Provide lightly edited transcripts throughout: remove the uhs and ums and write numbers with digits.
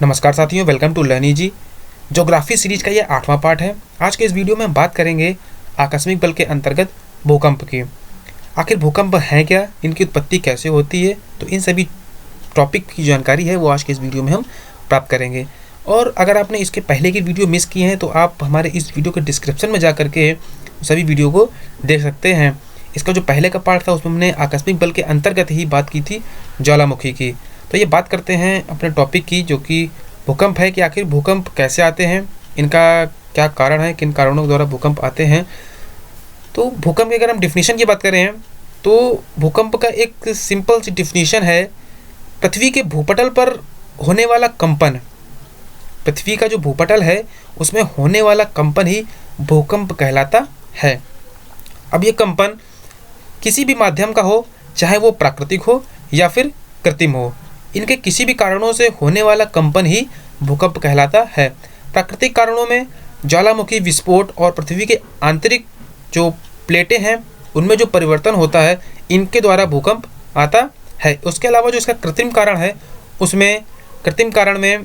नमस्कार साथियों, welcome to लर्नी जी। ज्योग्राफी सीरीज का ये 8वां पार्ट है। आज के इस वीडियो में हम बात करेंगे आकस्मिक बल के अंतर्गत भूकंप की। आखिर भूकंप हैं क्या, इनकी उत्पत्ति कैसे होती है, तो इन सभी टॉपिक की जानकारी है वो आज के इस वीडियो में हम प्राप्त करेंगे। और अगर आपने इसके पहले की वीडियो मिस किए हैं तो आप हमारे इस वीडियो के डिस्क्रिप्शन में जा करके सभी वीडियो को देख सकते हैं। इसका जो पहले का पार्ट था उसमें हमने आकस्मिक बल के अंतर्गत ही बात की थी ज्वालामुखी की। तो ये बात करते हैं अपने टॉपिक की, जो कि भूकंप है कि आखिर भूकंप कैसे आते हैं, इनका क्या कारण है, किन कारणों के द्वारा भूकंप आते हैं। तो भूकंप की अगर हम डिफिनीशन की बात करें तो भूकंप का एक सिंपल सी डिफिनीशन है, पृथ्वी के भूपटल पर होने वाला कंपन। पृथ्वी का जो भूपटल है उसमें होने वाला कंपन ही भूकंप कहलाता है। अब ये कंपन किसी भी माध्यम का हो, चाहे वो प्राकृतिक हो या फिर कृत्रिम हो, इनके किसी भी कारणों से होने वाला कंपन ही भूकंप कहलाता है। प्राकृतिक कारणों में ज्वालामुखी विस्फोट और पृथ्वी के आंतरिक जो प्लेटें हैं उनमें जो परिवर्तन होता है, इनके द्वारा भूकंप आता है। उसके अलावा जो इसका कृत्रिम कारण है, उसमें कृत्रिम कारण में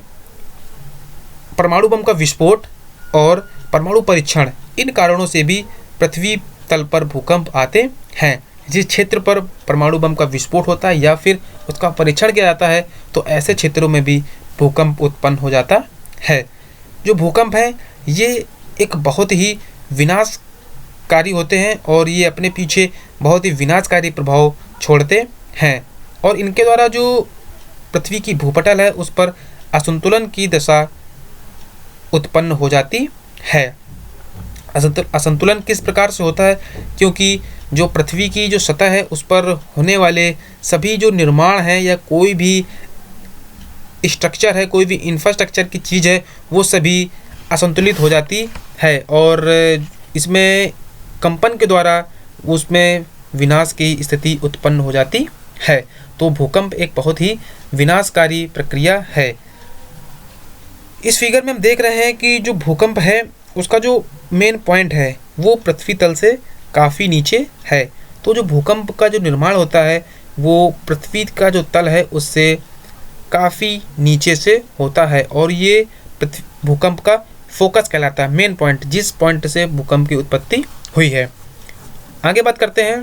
परमाणु बम का विस्फोट और परमाणु परीक्षण, इन कारणों से भी पृथ्वी तल पर भूकंप आते हैं। जिस क्षेत्र पर परमाणु बम का विस्फोट होता है या फिर उसका परीक्षण किया जाता है तो ऐसे क्षेत्रों में भी भूकंप उत्पन्न हो जाता है। जो भूकंप है ये एक बहुत ही विनाशकारी होते हैं और ये अपने पीछे बहुत ही विनाशकारी प्रभाव छोड़ते हैं और इनके द्वारा जो पृथ्वी की भूपटल है उस पर असंतुलन की दशा उत्पन्न हो जाती है। असंतुलन किस प्रकार से होता है, क्योंकि जो पृथ्वी की जो सतह है उस पर होने वाले सभी जो निर्माण है या कोई भी स्ट्रक्चर है, कोई भी इंफ्रास्ट्रक्चर की चीज़ है, वो सभी असंतुलित हो जाती है और इसमें कंपन के द्वारा उसमें विनाश की स्थिति उत्पन्न हो जाती है। तो भूकंप एक बहुत ही विनाशकारी प्रक्रिया है। इस फिगर में हम देख रहे हैं कि जो भूकंप है उसका जो मेन पॉइंट है वो पृथ्वी तल से काफ़ी नीचे है। तो जो भूकंप का जो निर्माण होता है वो पृथ्वी का जो तल है उससे काफ़ी नीचे से होता है और ये भूकंप का फोकस कहलाता है, मेन पॉइंट, जिस पॉइंट से भूकंप की उत्पत्ति हुई है। आगे बात करते हैं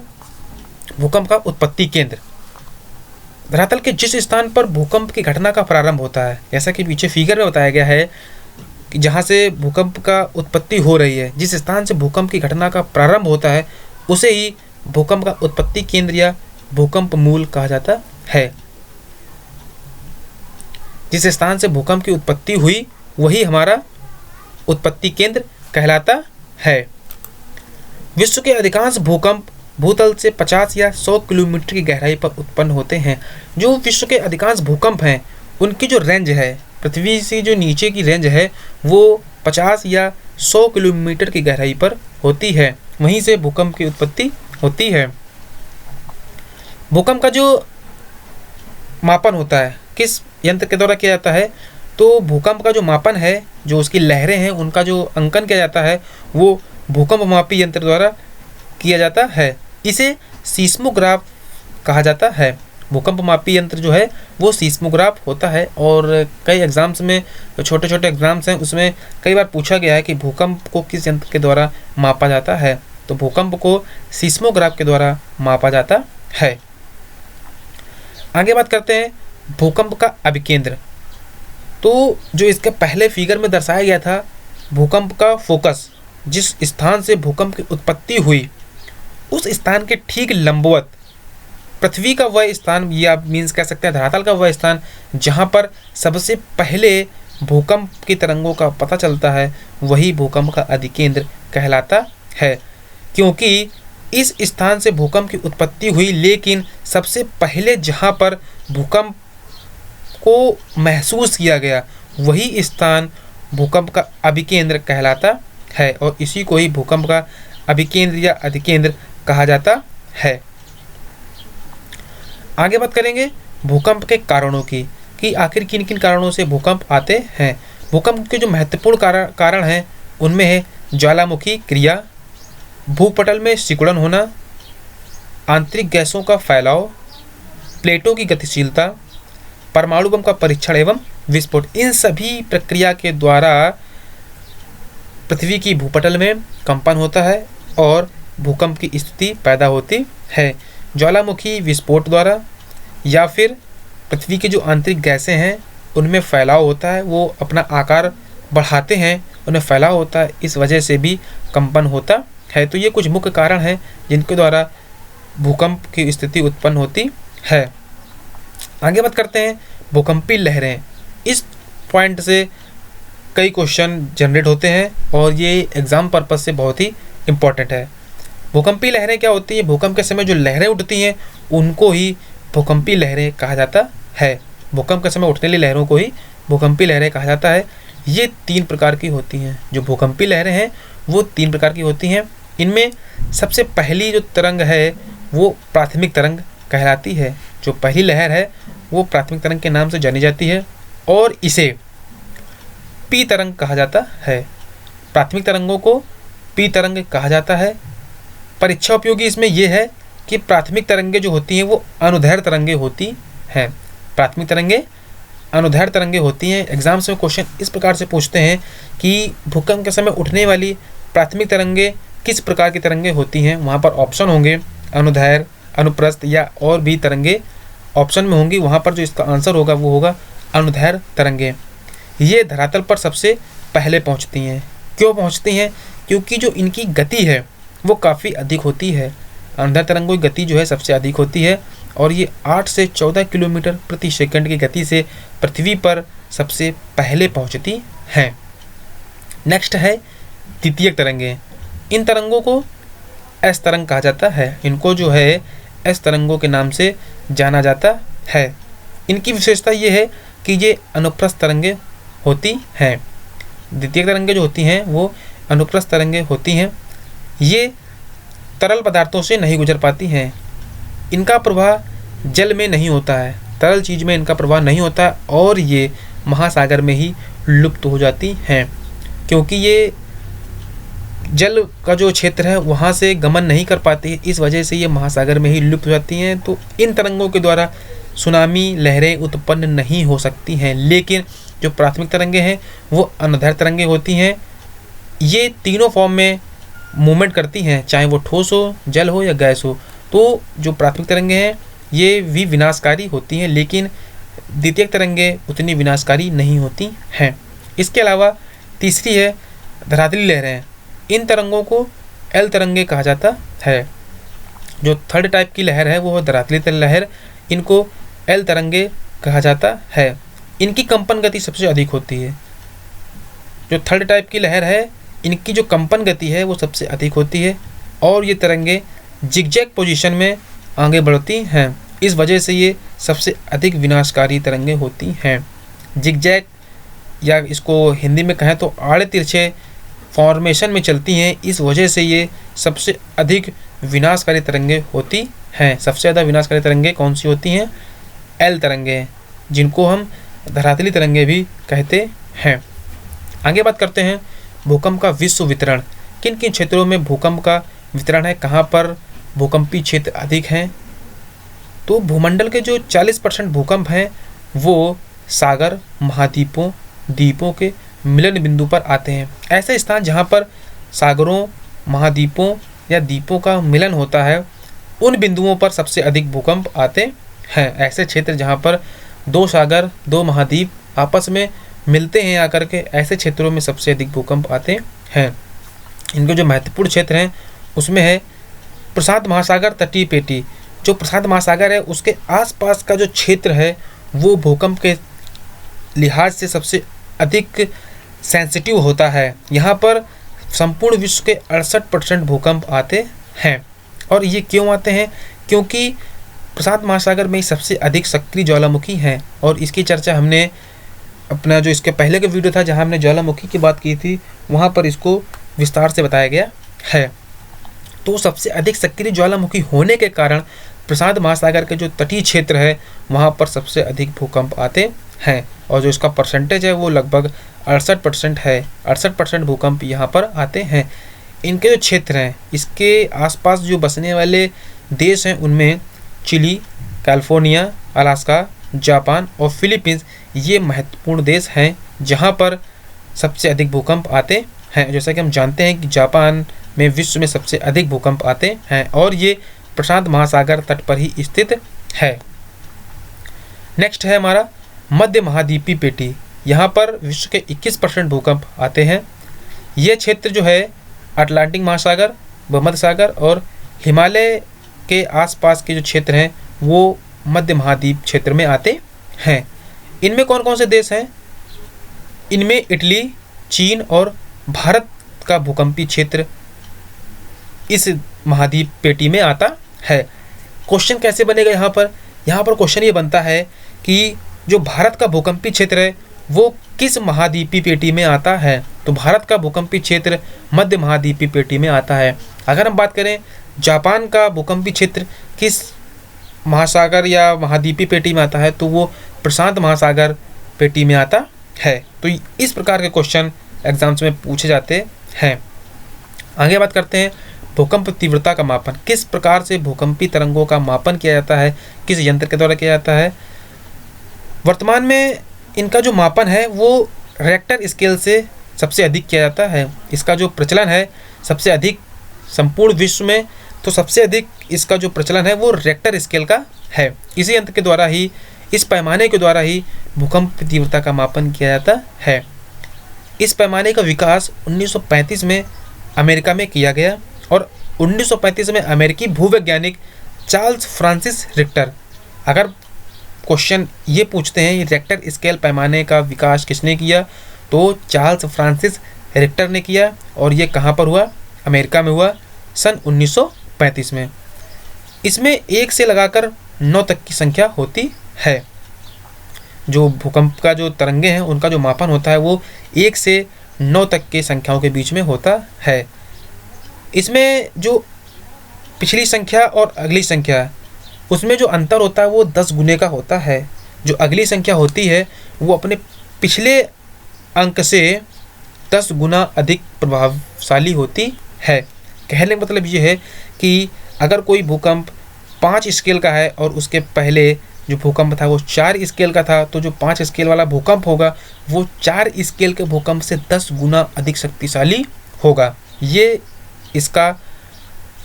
भूकंप का उत्पत्ति केंद्र। धरातल के जिस स्थान पर भूकंप की घटना का प्रारंभ होता है, जैसा कि पीछे फिगर में बताया गया है कि जहाँ से भूकंप का उत्पत्ति हो रही है, जिस स्थान से भूकंप की घटना का प्रारंभ होता है उसे ही भूकंप का उत्पत्ति केंद्र या भूकंप मूल कहा जाता है। जिस स्थान से भूकंप की उत्पत्ति हुई वही हमारा उत्पत्ति केंद्र कहलाता है। विश्व के अधिकांश भूकंप भूतल से 50 या 100 किलोमीटर की गहराई पर उत्पन्न होते हैं। जो विश्व के अधिकांश भूकंप हैं उनकी जो रेंज है, पृथ्वी से जो नीचे की रेंज है वो 50 या 100 किलोमीटर की गहराई पर होती है, वहीं से भूकंप की उत्पत्ति होती है। भूकंप का जो मापन होता है किस यंत्र के द्वारा किया जाता है, तो भूकंप का जो मापन है, जो उसकी लहरें हैं उनका जो अंकन किया जाता है वो भूकंप मापी यंत्र द्वारा किया जाता है। इसे सीस्मोग्राफ कहा जाता है। भूकंप मापी यंत्र जो है वो सीस्मोग्राफ होता है और कई एग्जाम्स में, छोटे छोटे एग्जाम्स हैं उसमें कई बार पूछा गया है कि भूकंप को किस यंत्र के द्वारा मापा जाता है, तो भूकंप को सीस्मोग्राफ के द्वारा मापा जाता है। आगे बात करते हैं भूकंप का अभिकेंद्र। तो जो इसके पहले फिगर में दर्शाया गया था, भूकंप का फोकस, जिस स्थान से भूकंप की उत्पत्ति हुई उस स्थान के ठीक लंबवत पृथ्वी का वह स्थान, या मीन्स कह सकते हैं धरातल का वह स्थान जहाँ पर सबसे पहले भूकंप की तरंगों का पता चलता है, वही भूकंप का अधिकेंद्र कहलाता है। क्योंकि इस स्थान से भूकंप की उत्पत्ति हुई, लेकिन सबसे पहले जहाँ पर भूकंप को महसूस किया गया वही स्थान भूकंप का अभिकेंद्र कहलाता है और इसी को ही भूकंप का अभिकेंद्र या अधिकेंद्र कहा जाता है। आगे बात करेंगे भूकंप के कारणों की, कि आखिर किन किन कारणों से भूकंप आते हैं। भूकंप के जो महत्वपूर्ण कारण हैं उनमें है ज्वालामुखी क्रिया, भूपटल में सिकुड़न होना, आंतरिक गैसों का फैलाव, प्लेटों की गतिशीलता, परमाणु बम का परीक्षण एवं विस्फोट, इन सभी प्रक्रिया के द्वारा पृथ्वी की भूपटल में कंपन होता है और भूकंप की स्थिति पैदा होती है। ज्वालामुखी विस्फोट द्वारा या फिर पृथ्वी की जो आंतरिक गैसें हैं उनमें फैलाव होता है, वो अपना आकार बढ़ाते हैं, उन्हें फैलाव होता है, इस वजह से भी कंपन होता है। तो ये कुछ मुख्य कारण हैं जिनके द्वारा भूकंप की स्थिति उत्पन्न होती है। आगे बात करते हैं भूकंपीय लहरें। इस पॉइंट से कई क्वेश्चन जनरेट होते हैं और ये एग्जाम पर्पस से बहुत ही इम्पोर्टेंट है। भूकंपीय लहरें क्या होती हैं? भूकंप के समय जो लहरें उठती हैं उनको ही भूकंपीय लहरें कहा जाता है। भूकंप के समय उठने वाली लहरों को ही भूकंपीय लहरें कहा जाता है। ये 3 प्रकार की होती हैं। जो भूकंपीय लहरें हैं वो 3 प्रकार की होती हैं। इनमें सबसे पहली जो तरंग है वो प्राथमिक तरंग कहलाती है। जो पहली लहर है वो प्राथमिक तरंग के नाम से जानी जाती है और इसे पी तरंग कहा जाता है। प्राथमिक तरंगों को पी तरंग कहा जाता है। परीक्षा उपयोगी इसमें यह है कि प्राथमिक तरंगें जो होती हैं वो अनुदैर्घ्य तरंगें होती हैं। प्राथमिक तरंगें अनुदैर्घ्य तरंगें होती हैं। एग्जाम्स में क्वेश्चन इस प्रकार से पूछते हैं कि भूकंप के समय उठने वाली प्राथमिक तरंगें किस प्रकार की तरंगें होती हैं। वहाँ पर ऑप्शन होंगे अनुदैर्घ्य, अनुप्रस्थ या और भी तरंगें ऑप्शन में होंगी। वहाँ पर जो इसका आंसर होगा वो होगा अनुदैर्घ्य तरंगें। ये धरातल पर सबसे पहले पहुँचती हैं। क्यों पहुँचती हैं? क्योंकि जो इनकी गति है वो काफ़ी अधिक होती है। अनुदैर्घ्य तरंगों की गति जो है सबसे अधिक होती है और ये 8 से 14 किलोमीटर प्रति सेकंड की गति से पृथ्वी पर सबसे पहले पहुंचती हैं। नेक्स्ट है द्वितीयक तरंगें। इन तरंगों को एस तरंग कहा जाता है। इनको जो है एस तरंगों के नाम से जाना जाता है। इनकी विशेषता ये है कि ये अनुप्रस्थ तरंगें होती हैं। द्वितीयक तरंगें जो होती हैं वो अनुप्रस्थ तरंगें होती हैं। ये तरल पदार्थों से नहीं गुजर पाती हैं। इनका प्रवाह जल में नहीं होता है, तरल चीज़ में इनका प्रवाह नहीं होता और ये महासागर में ही लुप्त हो जाती हैं। क्योंकि ये जल का जो क्षेत्र है वहाँ से गमन नहीं कर पाती है, इस वजह से ये महासागर में ही लुप्त हो जाती हैं। तो इन तरंगों के द्वारा सुनामी लहरें उत्पन्न नहीं हो सकती हैं। लेकिन जो प्राथमिक तरंगें हैं वो अनुदैर्घ्य तरंगें होती हैं। ये तीनों फॉर्म में मूवमेंट करती हैं, चाहे वो ठोस हो, जल हो या गैस हो। तो जो प्राथमिक तरंगें हैं ये भी विनाशकारी होती हैं, लेकिन द्वितीयक तरंगें उतनी विनाशकारी नहीं होती हैं। इसके अलावा तीसरी है धरातली लहरें। इन तरंगों को एल तरंगें कहा जाता है। जो थर्ड टाइप की लहर है वो है धरातली लहर। इनको एल तरंगें कहा जाता है। इनकी कंपन गति सबसे अधिक होती है। जो थर्ड टाइप की लहर है इनकी जो कंपन गति है वो सबसे अधिक होती है और ये तरंगें जिगजैग पोजीशन में आगे बढ़ती हैं। इस वजह से ये सबसे अधिक विनाशकारी तरंगें होती हैं। जिगजैग या इसको हिंदी में कहें तो आड़े तिरछे फॉर्मेशन में चलती हैं, इस वजह से ये सबसे अधिक विनाशकारी तरंगें होती हैं। सबसे ज़्यादा विनाशकारी तरंगें कौन सी होती हैं? एल तरंगें, जिनको हम धरातली तरंगें भी कहते हैं। आगे बात करते हैं भूकंप का विश्व वितरण। किन किन क्षेत्रों में भूकंप का वितरण है, कहाँ पर भूकंपीय क्षेत्र अधिक हैं? तो भूमंडल के जो 40% भूकंप हैं वो सागर, महाद्वीपों, द्वीपों के मिलन बिंदु पर आते हैं। ऐसे स्थान जहाँ पर सागरों, महाद्वीपों या द्वीपों का मिलन होता है उन बिंदुओं पर सबसे अधिक भूकंप आते हैं। ऐसे क्षेत्र जहाँ पर 2 सागर, 2 महाद्वीप आपस में मिलते हैं आकर के, ऐसे क्षेत्रों में सबसे अधिक भूकंप आते हैं। इनके जो महत्वपूर्ण क्षेत्र हैं उसमें है प्रशांत महासागर तटीय पेटी। जो प्रशांत महासागर है उसके आसपास का जो क्षेत्र है वो भूकंप के लिहाज से सबसे अधिक सेंसिटिव होता है। यहाँ पर संपूर्ण विश्व के 68% भूकंप आते हैं। और ये क्यों आते हैं? क्योंकि प्रशांत महासागर में सबसे अधिक सक्रिय ज्वालामुखी हैं और इसकी चर्चा हमने अपना जो इसके पहले का वीडियो था जहाँ हमने ज्वालामुखी की बात की थी वहाँ पर इसको विस्तार से बताया गया है। तो सबसे अधिक सक्रिय ज्वालामुखी होने के कारण प्रशांत महासागर के जो तटीय क्षेत्र है वहाँ पर सबसे अधिक भूकंप आते हैं और जो इसका परसेंटेज है वो लगभग 68% है। 68% भूकंप यहाँ पर आते हैं। इनके जो क्षेत्र हैं इसके आसपास जो बसने वाले देश हैं उनमें चिली, कैलिफोर्निया, अलास्का, जापान और फिलीपींस ये महत्वपूर्ण देश हैं जहाँ पर सबसे अधिक भूकंप आते हैं। जैसा कि हम जानते हैं कि जापान में विश्व में सबसे अधिक भूकंप आते हैं और ये प्रशांत महासागर तट पर ही स्थित है। नेक्स्ट है हमारा मध्य महाद्वीपीय पेटी। यहाँ पर विश्व के 21% भूकंप आते हैं। ये क्षेत्र जो है अटलांटिक महासागर, भूमध्य सागर और हिमालय के आसपास के जो क्षेत्र हैं वो मध्य महाद्वीप क्षेत्र में आते हैं। इनमें कौन कौन से देश हैं? इनमें इटली, चीन और भारत का भूकंपीय क्षेत्र इस महाद्वीप पेटी में आता है। क्वेश्चन कैसे बनेगा यहाँ पर? यहाँ पर क्वेश्चन ये बनता है कि जो भारत का भूकंपीय क्षेत्र है वो किस महाद्वीपीय पेटी में आता है। तो भारत का भूकंपीय क्षेत्र मध्य महाद्वीपीय पेटी में आता है। अगर हम बात करें जापान का भूकंपीय क्षेत्र किस महासागर या महाद्वीपीय पेटी में आता है, तो वो प्रशांत महासागर पेटी में आता है। तो इस प्रकार के क्वेश्चन एग्जाम्स में पूछे जाते हैं। आगे बात करते हैं भूकंप तीव्रता का मापन। किस प्रकार से भूकंपीय तरंगों का मापन किया जाता है, किस यंत्र के द्वारा किया जाता है? वर्तमान में इनका जो मापन है वो रिएक्टर स्केल से सबसे अधिक किया जाता है। इसका जो प्रचलन है सबसे अधिक संपूर्ण विश्व में, तो सबसे अधिक इसका जो प्रचलन है वो रिएक्टर स्केल का है। इसी यंत्र के द्वारा ही, इस पैमाने के द्वारा ही भूकंप तीव्रता का मापन किया जाता है। इस पैमाने का विकास 1935 में अमेरिका में किया गया और 1935 में अमेरिकी भूवैज्ञानिक चार्ल्स फ्रांसिस रिक्टर, अगर क्वेश्चन ये पूछते हैं रिएक्टर स्केल पैमाने का विकास किसने किया, तो चार्ल्स फ्रांसिस रिक्टर ने किया। और ये कहाँ पर हुआ? अमेरिका में हुआ सन 1935 में। इसमें 1 से लगाकर 9 तक की संख्या होती है। जो भूकंप का जो तरंगे हैं उनका जो मापन होता है वो 1 से 9 तक के संख्याओं के बीच में होता है। इसमें जो पिछली संख्या और अगली संख्या, उसमें जो अंतर होता है वो 10 गुने का होता है। जो अगली संख्या होती है वो अपने पिछले अंक से 10 गुना अधिक प्रभावशाली होती है। कहने का मतलब ये है कि अगर कोई भूकंप 5 स्केल का है और उसके पहले जो भूकंप था वो 4 स्केल का था, तो जो 5 स्केल वाला भूकंप होगा वो 4 स्केल के भूकंप से 10 गुना अधिक शक्तिशाली होगा। ये इसका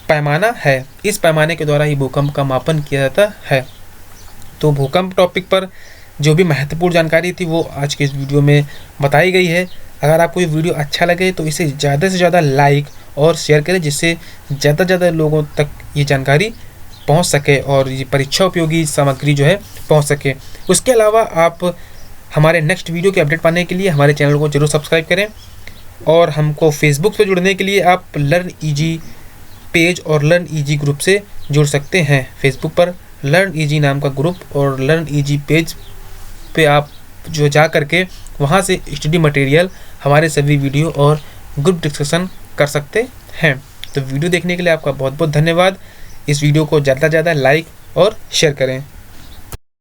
पैमाना है। इस पैमाने के द्वारा ही भूकंप का मापन किया जाता है। तो भूकंप टॉपिक पर जो भी महत्वपूर्ण जानकारी थी वो आज के इस वीडियो में बताई गई है। अगर आपको ये वीडियो अच्छा लगे तो इसे ज़्यादा से ज़्यादा लाइक और शेयर करें, जिससे ज़्यादा से ज़्यादा लोगों तक ये जानकारी पहुंच सके और ये परीक्षा उपयोगी सामग्री जो है पहुंच सके। उसके अलावा आप हमारे नेक्स्ट वीडियो के अपडेट पाने के लिए हमारे चैनल को जरूर सब्सक्राइब करें और हमको फेसबुक से जुड़ने के लिए आप लर्न ईजी पेज और लर्न ईजी ग्रुप से जुड़ सकते हैं। फेसबुक पर लर्न ईजी नाम का ग्रुप और लर्न ईजी पेज पे आप जो जा करके वहाँ से स्टडी मटेरियल, हमारे सभी वीडियो और ग्रुप डिस्कशन कर सकते हैं। तो वीडियो देखने के लिए आपका बहुत बहुत धन्यवाद। इस वीडियो को ज़्यादा से ज़्यादा लाइक और शेयर करें।